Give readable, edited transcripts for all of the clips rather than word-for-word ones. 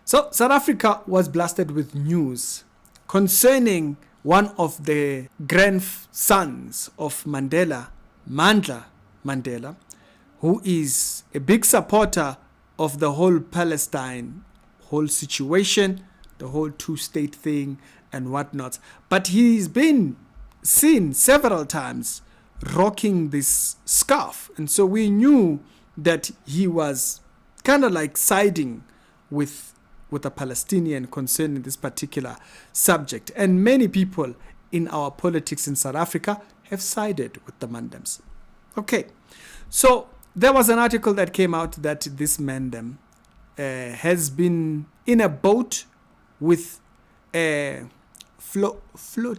So South Africa was blasted with news concerning one of the grandsons of Mandela, Mandela, who is a big supporter of the whole Palestine whole situation, the whole two-state thing and whatnot. But he's been seen several times rocking this scarf. And so we knew that he was kind of like siding with a Palestinian concerning this particular subject. And many people in our politics in South Africa have sided with the Mandams. Okay, so there was an article that came out that this Mandem has been in a boat with a flotilla.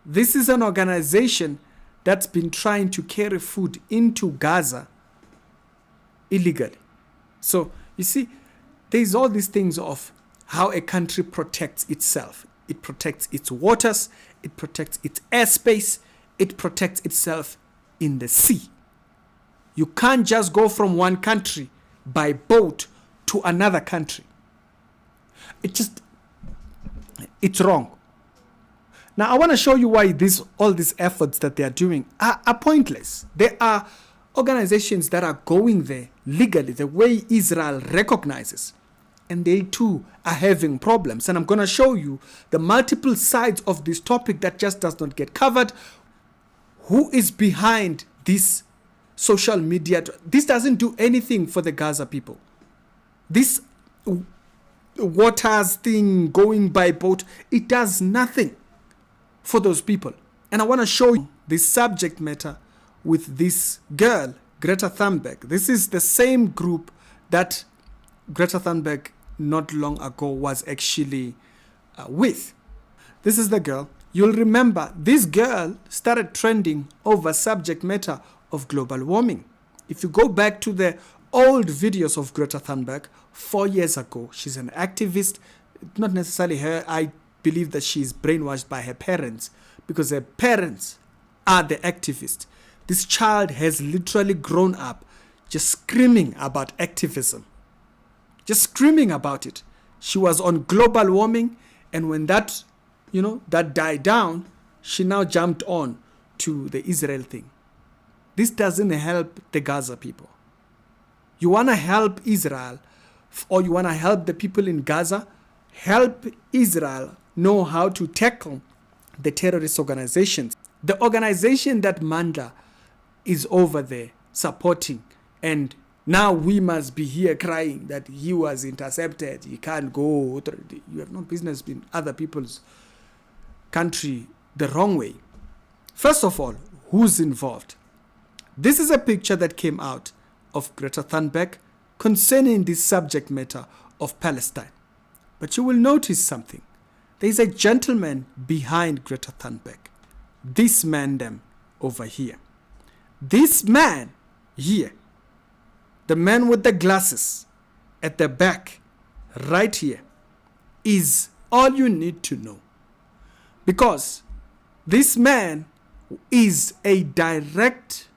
This is an organization that's been trying to carry food into Gaza illegally. So you see, there's all these things of how a country protects itself. It protects its waters, it protects its airspace, it protects itself in the sea. You can't just go from one country by boat to another country. It's wrong. Now I want to show you why all these efforts that they are doing are pointless. There are organizations that are going there legally, the way Israel recognizes, and they too are having problems. And I'm going to show you the multiple sides of this topic that just does not get covered. Who is behind this social media? This doesn't do anything for the Gaza people. This waters thing going by boat, it does nothing for those people. And I want to show you this subject matter with this girl, Greta Thunberg. This is the same group that Greta Thunberg not long ago was actually with. This is the girl. You'll remember this girl started trending over subject matter of global warming. If you go back to the old videos of Greta Thunberg 4 years ago, she's an activist. Not necessarily her. I believe that she's brainwashed by her parents because her parents are the activists. This child has literally grown up just screaming about activism. Just screaming about it. She was on global warming, and when that died down, she now jumped on to the Israel thing. This doesn't help the Gaza people. You want to help Israel, or you want to help the people in Gaza, help Israel know how to tackle the terrorist organizations. The organization that Mandela is over there supporting, and now we must be here crying that he was intercepted, he can't go. You have no business in other people's country the wrong way. First of all, who's involved? This is a picture that came out of Greta Thunberg concerning this subject matter of Palestine. But you will notice something. There is a gentleman behind Greta Thunberg. This man over here. This man here, the man with the glasses at the back, right here, is all you need to know. Because this man is a direct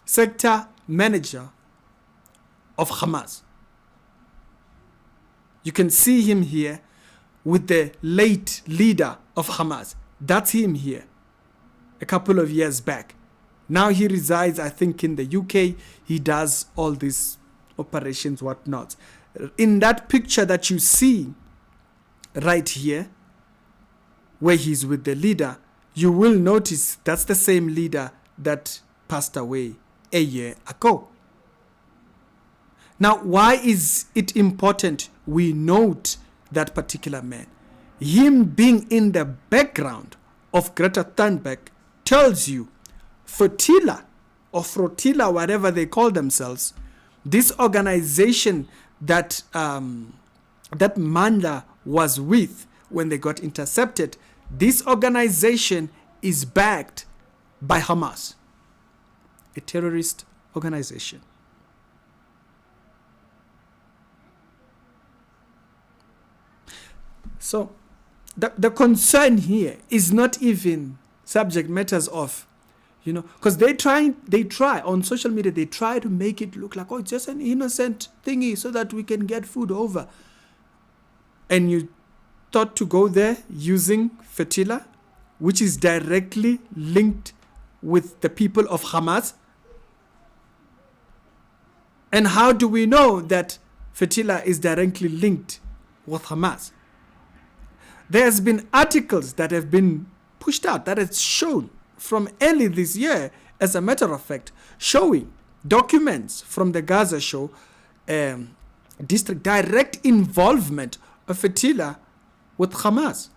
sector manager of Hamas. You can see him here with the late leader of Hamas. That's him here a couple of years back. Now he resides, I think, in the UK. He does all these operations, whatnot. In that picture that you see right here, where he's with the leader, you will notice that's the same leader that passed away a year ago. Now, why is it important we note that particular man? Him being in the background of Greta Thunberg tells you flotilla, whatever they call themselves, this organization that that Mandela was with when they got intercepted, this organization is backed by Hamas, a terrorist organization. So the concern here is not even subject matters of because they try on social media, they try to make it look like, oh, it's just an innocent thingy so that we can get food over. And you thought to go there using flotilla, which is directly linked with the people of Hamas. And how do we know that flotilla is directly linked with Hamas? There's been articles that have been pushed out that has shown from early this year, as a matter of fact, showing documents from the Gaza show district direct involvement of flotilla with Hamas.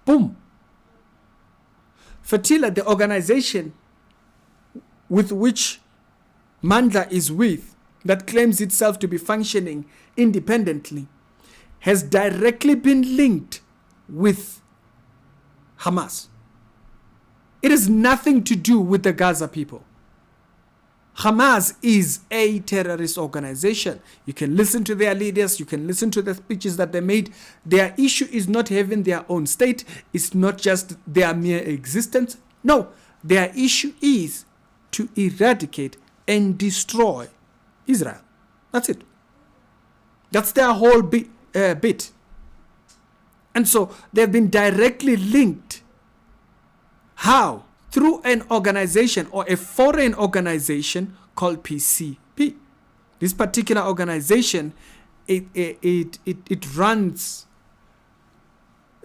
Boom. Flotilla, the organization with which Mandela is with, that claims itself to be functioning independently, has directly been linked with Hamas. It has nothing to do with the Gaza people. Hamas is a terrorist organization. You can listen to their leaders. You can listen to the speeches that they made. Their issue is not having their own state. It's not just their mere existence. No, their issue is to eradicate and destroy Israel. That's it. That's their whole bit. And so they've been directly linked. How? Through an organization or a foreign organization called PCP. This particular organization, it runs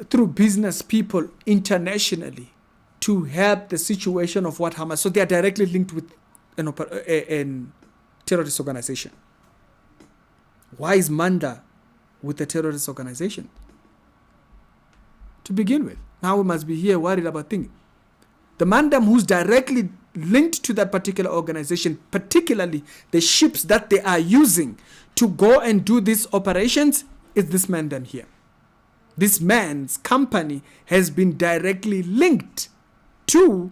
through business people internationally to help the situation of what Hamas. So they are directly linked with a terrorist organization. Why is Mandela with a terrorist organization? To begin with, now we must be here worried about things. The Mandem who's directly linked to that particular organization, particularly the ships that they are using to go and do these operations, is this man down here. This man's company has been directly linked to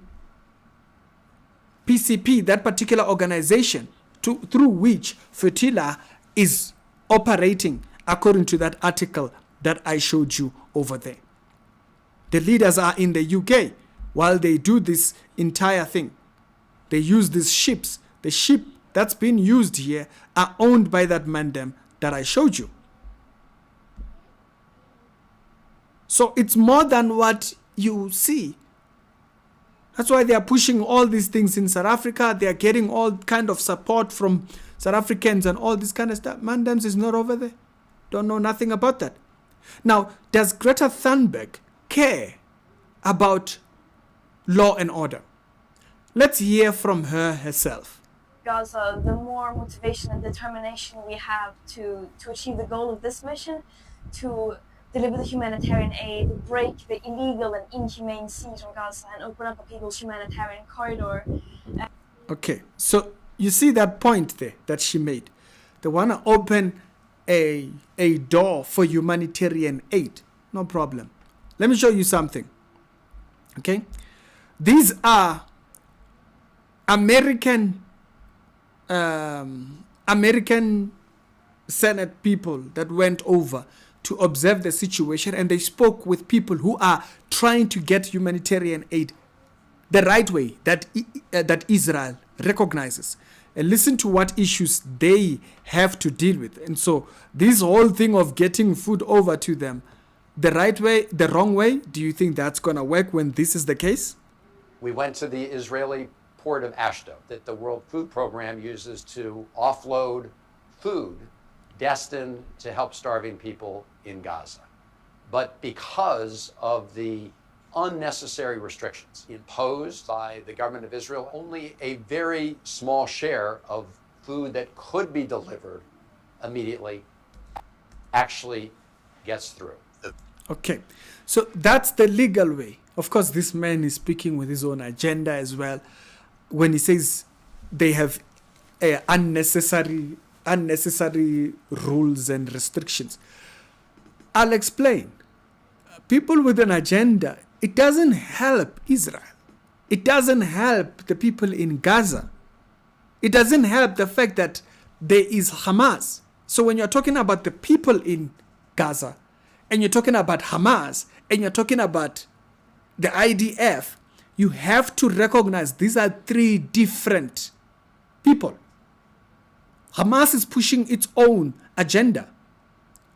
PCP, that particular organization, through which flotilla is operating, according to that article that I showed you over there. The leaders are in the UK. While they do this entire thing, they use these ships. The ship that's been used here are owned by that mandem that I showed you. So it's more than what you see. That's why they are pushing all these things in South Africa. They are getting all kind of support from South Africans and all this kind of stuff. Mandems is not over there. Don't know nothing about that. Now, does Greta Thunberg care about law and order? Let's hear from her herself. Gaza, the more motivation and determination we have to achieve the goal of this mission, to deliver the humanitarian aid, break the illegal and inhumane siege on Gaza, and open up a people's humanitarian corridor. Okay, so you see that point there that she made. They want to open a door for humanitarian aid. No problem. Let me show you something. Okay? These are American Senate people that went over to observe the situation, and they spoke with people who are trying to get humanitarian aid the right way that Israel recognizes. And listen to what issues they have to deal with. And so this whole thing of getting food over to them the right way, the wrong way, do you think that's going to work when this is the case? We went to the Israeli port of Ashdod that the World Food Program uses to offload food destined to help starving people in Gaza. But because of the unnecessary restrictions imposed by the government of Israel, only a very small share of food that could be delivered immediately actually gets through. Okay, so that's the legal way. Of course, this man is speaking with his own agenda as well when he says they have unnecessary rules and restrictions. I'll explain. People with an agenda, it doesn't help Israel. It doesn't help the people in Gaza. It doesn't help the fact that there is Hamas. So when you're talking about the people in Gaza, and you're talking about Hamas, and you're talking about the IDF, you have to recognize these are three different people. Hamas is pushing its own agenda,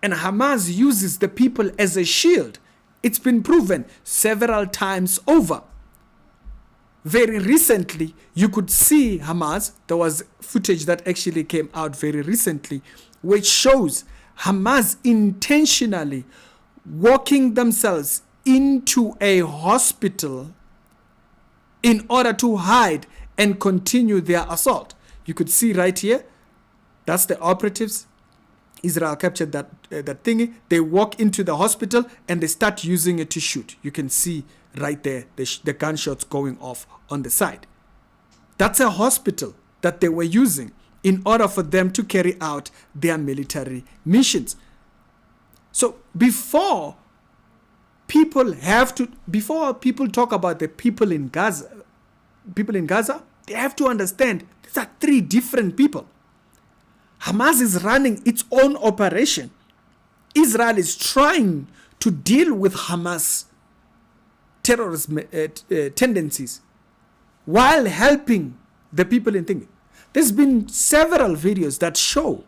and Hamas uses the people as a shield. It's been proven several times over. Very recently, you could see Hamas. There was footage that actually came out very recently, which shows Hamas intentionally walking themselves into a hospital in order to hide and continue their assault. You could see right here, that's the operatives. Israel captured that thingy. They walk into the hospital and they start using it to shoot. You can see right there the gunshots going off on the side. That's a hospital that they were using in order for them to carry out their military missions. So before people talk about the people in Gaza, they have to understand these are three different people. Hamas is running its own operation. Israel is trying to deal with Hamas terrorist tendencies while helping the people in thinking. There's been several videos that show,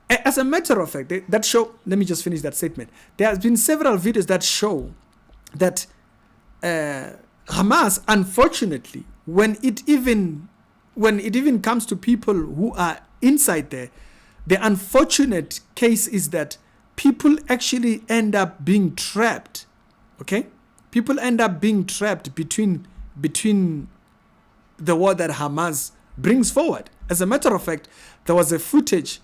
as a matter of fact, that show, let me just finish that statement. There has been several videos that show that Hamas, unfortunately, when it even comes to people who are inside there, the unfortunate case is that people actually end up being trapped. Okay? People end up being trapped between the war that Hamas brings forward. As a matter of fact, there was a footage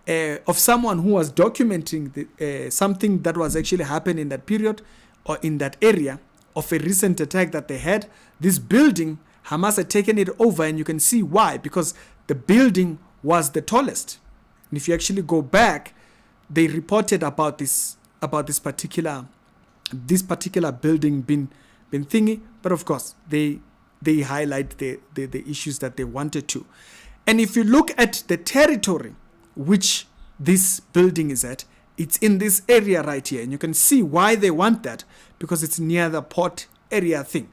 of someone who was documenting something that was actually happening in that period or in that area of a recent attack that they had. This building, Hamas had taken it over, and you can see why, because the building was the tallest. And if you actually go back, they reported about this particular building being thingy, but of course they highlight the issues that they wanted to. And if you look at the territory which this building is at, it's in this area right here, and you can see why they want that, because it's near the port area thing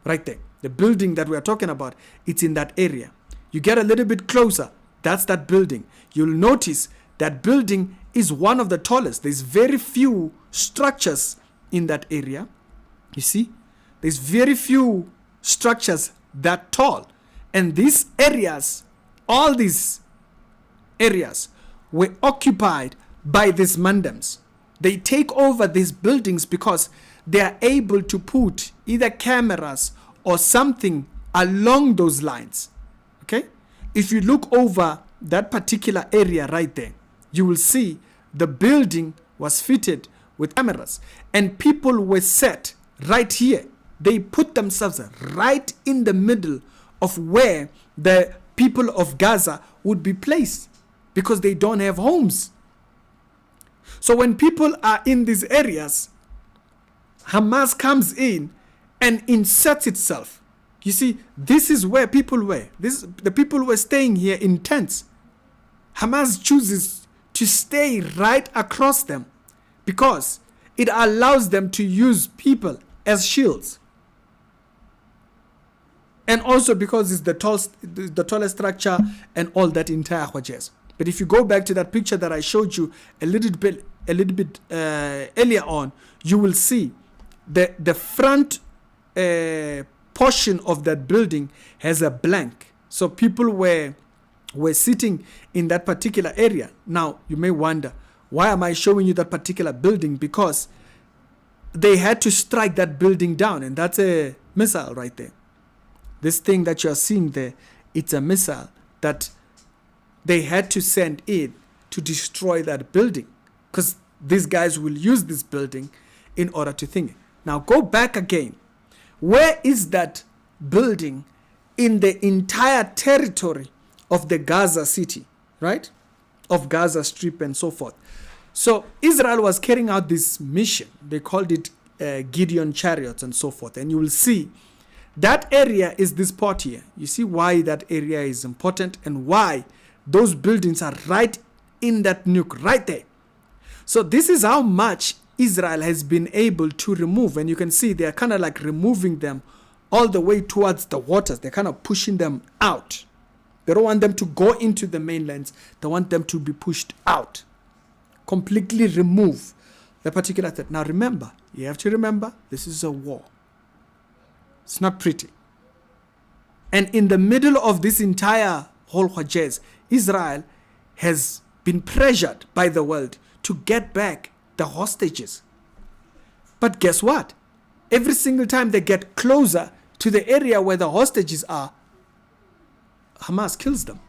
right there. The building that we are talking about, it's in that area. You get a little bit closer, that's that building. You'll notice that building is one of the tallest. There's very few structures in that area. You see, there's very few structures that tall. And these areas, all these areas were occupied by these Mandams. They take over these buildings because they are able to put either cameras or something along those lines. Okay? If you look over that particular area right there, you will see the building was fitted with cameras, and people were set right here. They put themselves right in the middle of where the people of Gaza would be placed, because they don't have homes. So when people are in these areas, Hamas comes in and inserts itself. You see, this is where people were. The people were staying here in tents. Hamas chooses to stay right across them because it allows them to use people as shields. And also because it's the tallest structure and all that entire jazz. But if you go back to that picture that I showed you a little bit earlier on, you will see the front portion of that building has a blank. So people were sitting in that particular area. Now, you may wonder, why am I showing you that particular building? Because they had to strike that building down, and that's a missile right there. This thing that you're seeing there, it's a missile that they had to send in to destroy that building, because these guys will use this building in order to think. Now go back again. Where is that building in the entire territory of the Gaza city, right? Of Gaza Strip and so forth. So Israel was carrying out this mission. They called it Gideon chariots and so forth. And you will see that area is this port here. You see why that area is important and why those buildings are right in that nuke, right there. So this is how much Israel has been able to remove, and you can see they're kind of like removing them all the way towards the waters. They're kind of pushing them out. They don't want them to go into the mainlands. They want them to be pushed out. Completely remove the particular threat. Now remember, you have to remember, this is a war. It's not pretty. And in the middle of this entire whole Hajjaz, Israel has been pressured by the world to get back the hostages. But guess what? Every single time they get closer to the area where the hostages are, Hamas kills them.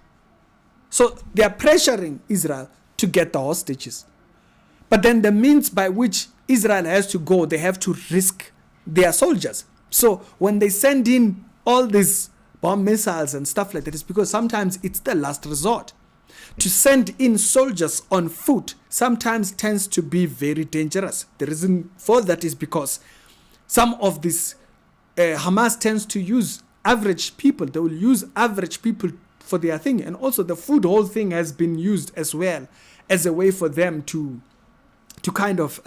So they are pressuring Israel to get the hostages. But then the means by which Israel has to go, they have to risk their soldiers. So when they send in all these bomb missiles and stuff like that, it's because sometimes it's the last resort. To send in soldiers on foot sometimes tends to be very dangerous. The reason for that is because some of this Hamas tends to use average people. They will use average people for their thing. And also the food whole thing has been used as well as a way for them to kind of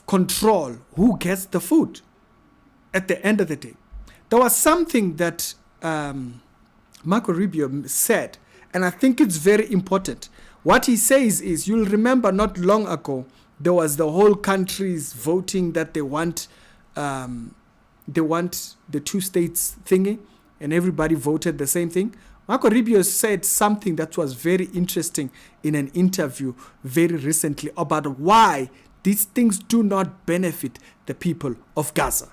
control who gets the food at the end of the day. There was something that Marco Rubio said, and I think it's very important. What he says is, you'll remember not long ago, there was the whole countries voting that they want the two states thingy, and everybody voted the same thing. Marco Rubio said something that was very interesting in an interview very recently about why these things do not benefit the people of Gaza.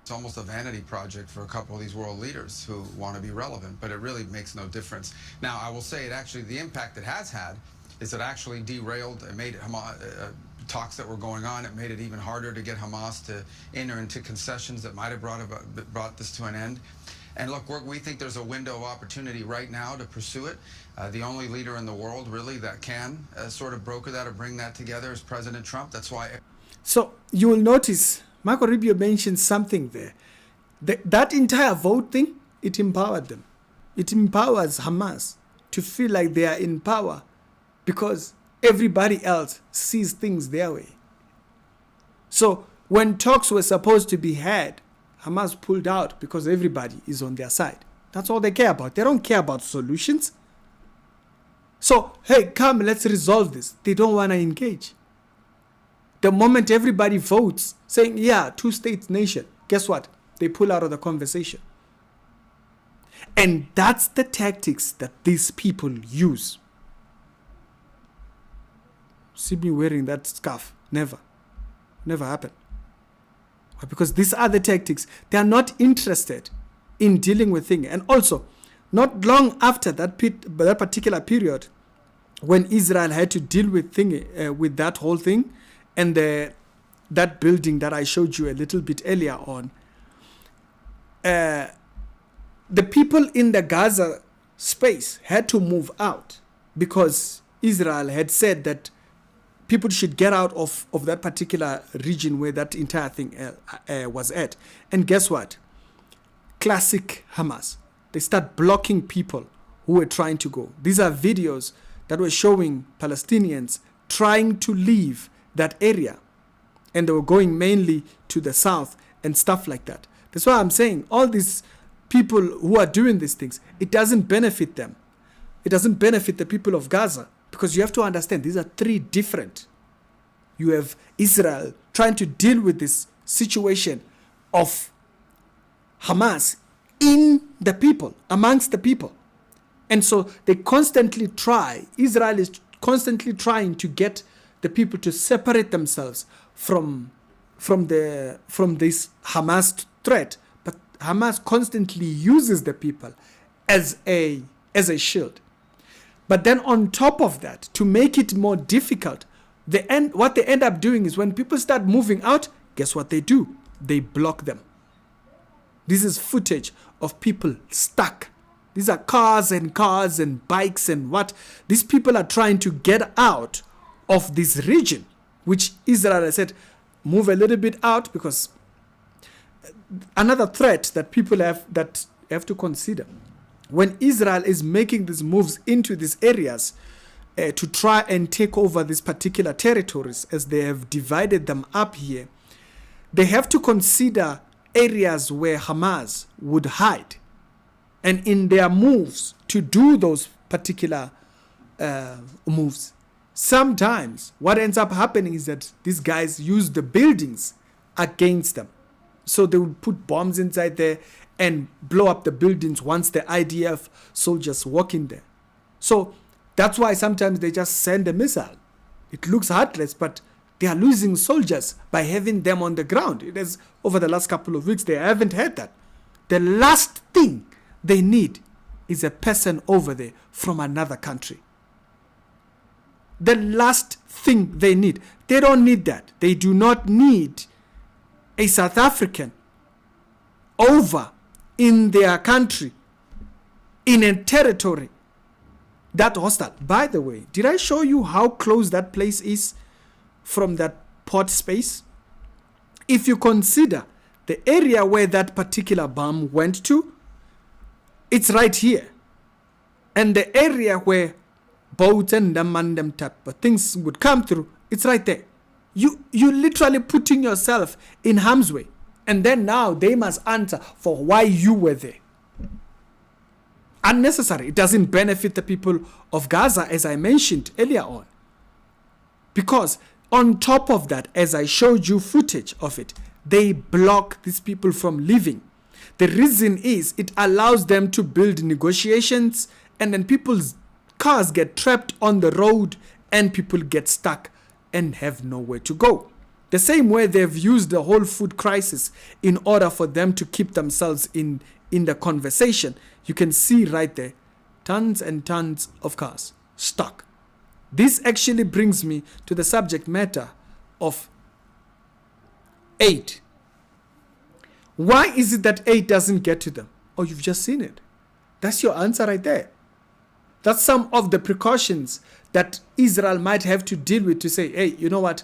It's almost a vanity project for a couple of these world leaders who want to be relevant, but it really makes no difference. Now, I will say it actually, the impact it has had is it actually derailed, it made Hamas, talks that were going on, it made it even harder to get Hamas to enter into concessions that might have brought this to an end. And look, we think there's a window of opportunity right now to pursue it. The only leader in the world, really, that can sort of broker that or bring that together is President Trump. That's why. So you will notice Marco Rubio mentioned something there. That entire vote thing, it empowered them. It empowers Hamas to feel like they are in power because everybody else sees things their way. So when talks were supposed to be had, Hamas pulled out because everybody is on their side. That's all they care about. They don't care about solutions. So, hey, come, let's resolve this. They don't want to engage. The moment everybody votes saying, yeah, two-state nation, guess what? They pull out of the conversation. And that's the tactics that these people use. See me wearing that scarf. Never. Never happened. Because these are the tactics. They are not interested in dealing with things. And also, not long after that particular period, when Israel had to deal with with that whole thing, and that building that I showed you a little bit earlier on, the people in the Gaza space had to move out because Israel had said that people should get out of that particular region where that entire thing was at. And guess what? Classic Hamas. They start blocking people who were trying to go. These are videos that were showing Palestinians trying to leave that area. And they were going mainly to the south and stuff like that. That's why I'm saying all these people who are doing these things, it doesn't benefit them. It doesn't benefit the people of Gaza. Because you have to understand, these are three different. You have Israel trying to deal with this situation of Hamas in the people, amongst the people. And so they constantly try, Israel is constantly trying to get the people to separate themselves from this Hamas threat. But Hamas constantly uses the people as a shield. But then on top of that, to make it more difficult, what they end up doing is when people start moving out, guess what they do? They block them. This is footage of people stuck. These are cars and bikes and what. These people are trying to get out of this region, which Israel has said, move a little bit out, because another threat that people have to consider. When Israel is making these moves into these areas, to try and take over these particular territories as they have divided them up here, they have to consider areas where Hamas would hide. And in their moves to do those particular moves, sometimes what ends up happening is that these guys use the buildings against them. So they will put bombs inside there and blow up the buildings once the IDF soldiers walk in there. So that's why sometimes they just send a missile. It looks heartless, but they are losing soldiers by having them on the ground. It is over the last couple of weeks, they haven't had that. The last thing they need is a person over there from another country. The last thing they need. They don't need that. They do not need a South African over in their country, in a territory that hostile. By the way, did I show you how close that place is from that port space? If you consider the area where that particular bomb went to, it's right here. And the area where boats and them type of things would come through, it's right there. You literally putting yourself in harm's way. And then now they must answer for why you were there. Unnecessary. It doesn't benefit the people of Gaza, as I mentioned earlier on. Because on top of that, as I showed you footage of it, they block these people from leaving. The reason is it allows them to build negotiations, and then people's cars get trapped on the road and people get stuck and have nowhere to go. The same way they've used the whole food crisis in order for them to keep themselves in the conversation. You can see right there, tons and tons of cars stuck. This actually brings me to the subject matter of aid. Why is it that aid doesn't get to them? Oh, you've just seen it. That's your answer right there. That's some of the precautions that Israel might have to deal with to say, hey, you know what?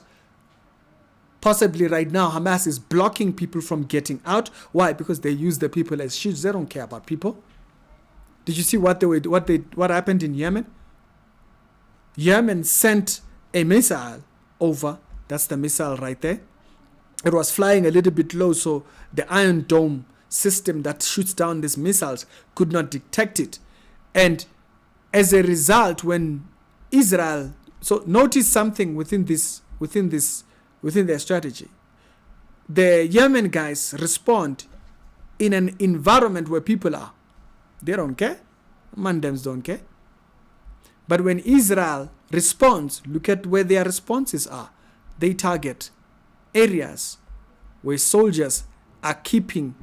Possibly right now, Hamas is blocking people from getting out. Why? Because they use the people as shields. They don't care about people. Did you see what happened in Yemen? Yemen sent a missile over. That's the missile right there. It was flying a little bit low, so the Iron Dome system that shoots down these missiles could not detect it. And as a result, when Israel, so notice something within their strategy. The Yemen guys respond in an environment where people are. They don't care. Mandems don't care. But when Israel responds, look at where their responses are. They target areas where soldiers are keeping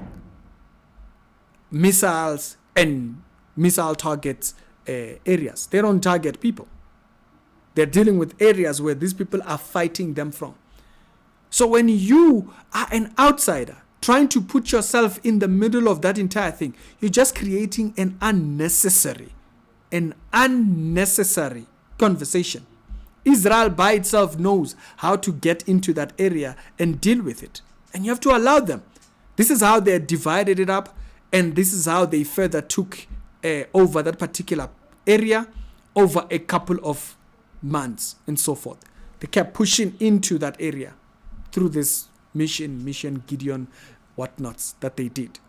missiles and missile targets areas. They don't target people. They're dealing with areas where these people are fighting them from. So when you are an outsider trying to put yourself in the middle of that entire thing, you're just creating an unnecessary conversation. Israel by itself knows how to get into that area and deal with it. And you have to allow them. This is how they divided it up, and this is how they further took over that particular area over a couple of months and so forth. They kept pushing into that area through this mission Gideon whatnots that they did.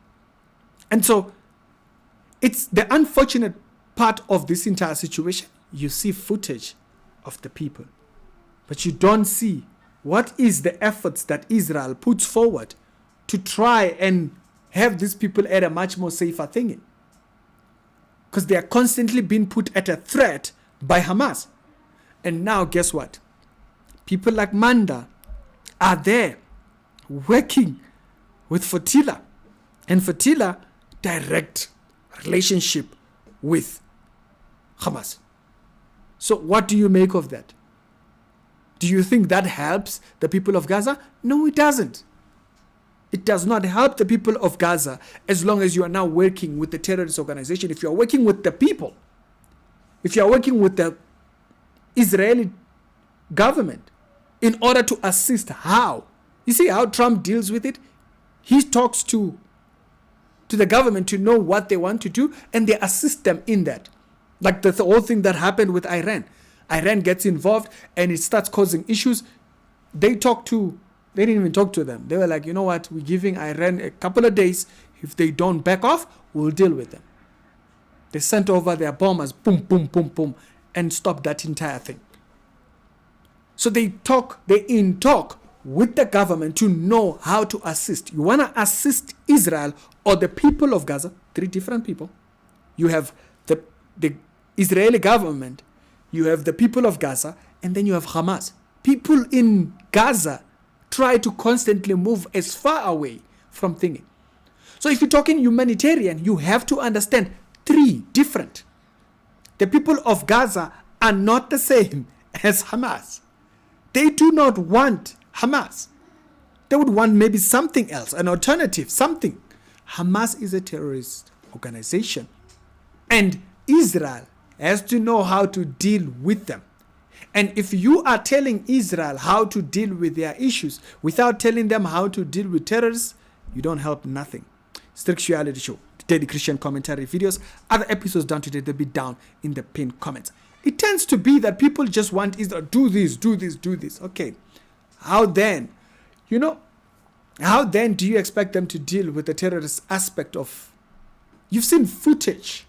And so it's the unfortunate part of this entire situation. You see footage of the people, but you don't see what is the efforts that Israel puts forward to try and have these people at a much more safer thingy, because they are constantly being put at a threat by Hamas. And now guess what? People like Mandela are there working with Flotilla, and Flotilla direct relationship with Hamas. So what do you make of that? Do you think that helps the people of Gaza? No, it doesn't. It does not help the people of Gaza as long as you are now working with the terrorist organization. If you are working with the people, if you are working with the Israeli government in order to assist, how? You see how Trump deals with it? He talks to the government to know what they want to do, and they assist them in that. Like the whole thing that happened with Iran. Iran gets involved and it starts causing issues. They didn't even talk to them. They were like, you know what, we're giving Iran a couple of days. If they don't back off, we'll deal with them. They sent over their bombers, boom, boom, boom, boom, and stopped that entire thing. So they in talk with the government to know how to assist. You want to assist Israel or the people of Gaza, 3 different people. You have the Israeli government, you have the people of Gaza, and then you have Hamas. People in Gaza try to constantly move as far away from thinking. So if you're talking humanitarian, you have to understand 3 different. The people of Gaza are not the same as Hamas. They do not want Hamas. They would want maybe something else, an alternative, something. Hamas is a terrorist organization. And Israel has to know how to deal with them. And if you are telling Israel how to deal with their issues without telling them how to deal with terrorists, you don't help nothing. Sexuality Show, daily Christian commentary videos. Other episodes down today, they'll be down in the pinned comments. It tends to be that people just want Israel, do this, do this, do this. Okay. How then? How then do you expect them to deal with the terrorist aspect of... You've seen footage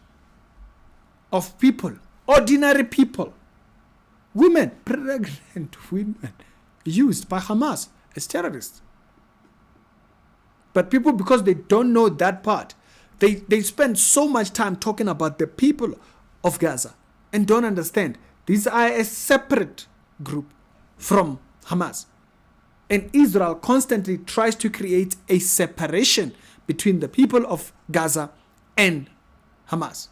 of people, ordinary people, women, pregnant women, used by Hamas as terrorists. But people, because they don't know that part, they spend so much time talking about the people of Gaza and don't understand these are a separate group from Hamas. And Israel constantly tries to create a separation between the people of Gaza and Hamas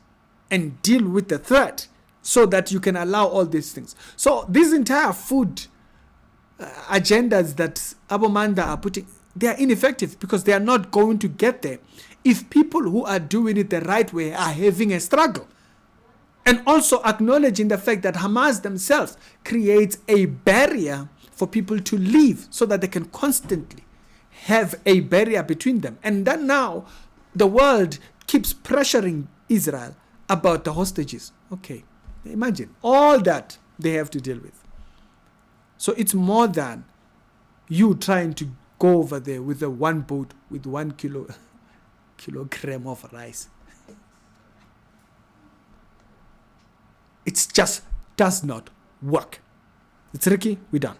and deal with the threat so that you can allow all these things. So these entire food agendas that Abu Manda are putting, they are ineffective because they are not going to get there if people who are doing it the right way are having a struggle. And also acknowledging the fact that Hamas themselves creates a barrier for people to leave so that they can constantly have a barrier between them. And then now the world keeps pressuring Israel about the hostages. Okay, imagine all that they have to deal with. So it's more than you trying to go over there with a 1 boat with 1 kilogram of rice. It just does not work. It's Ricky, we're done.